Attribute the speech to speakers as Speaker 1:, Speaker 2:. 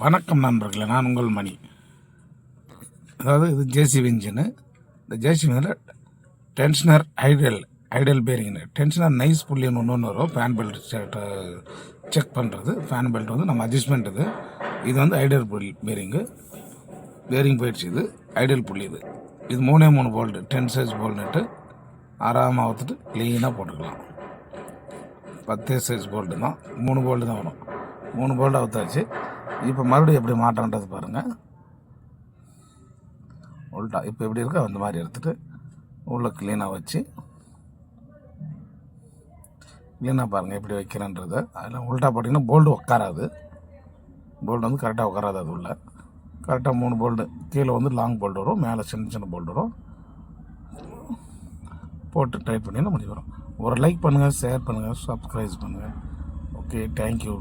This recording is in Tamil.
Speaker 1: வணக்கம் நண்பர்களே, நான் உங்கள் மணி. அதாவது இது ஜேசிபி இன்ஜினு. இந்த ஜேசிபி இன்ஜினில் டென்ஷனர் ஐடியல் பேரிங்னு டென்ஷனர் நைஸ் புள்ளின்னு ஒன்று வரும். ஃபேன் பெல்ட் செக் பண்ணுறது. ஃபேன் பெல்ட் வந்து நம்ம அட்ஜஸ்ட்மெண்ட் இது வந்து ஐடியல் புள்ளி பேரிங் போயிடுச்சு. இது ஐடியல் புள்ளி. இது 3 போல்டு 10 சைஸ் போல்டுன்ட்டு ஆறாமல் அவுத்துட்டு க்ளீனாக போட்டுக்கலாம். 10 சைஸ் போல்டு தான், 3 போல்டு தான் வரும். 3 போல்டு அவுத்தாச்சு. இப்போ மறுபடியும் எப்படி மாட்டோன்றது பாருங்கள். உள்டா இப்போ எப்படி இருக்கோ அந்த மாதிரி எடுத்துகிட்டு உள்ளே க்ளீனாக வச்சு க்ளீனாக பாருங்கள் எப்படி வைக்கிறேன்றது. அதில் உள்டா போட்டிங்கன்னா போல்டு உட்காராது. போல்டு வந்து கரெக்டாக உட்காராது. அது உள்ள கரெக்டாக 3 போல்டு கீழே வந்து லாங் போல்டு வரும், மேலே சின்ன போல்டு வரும். போட்டு டைட் பண்ணினா முடிஞ்சு வரும். ஒரு லைக் பண்ணுங்கள், ஷேர் பண்ணுங்கள், சப்ஸ்கிரைப் பண்ணுங்கள். Okay, thank you.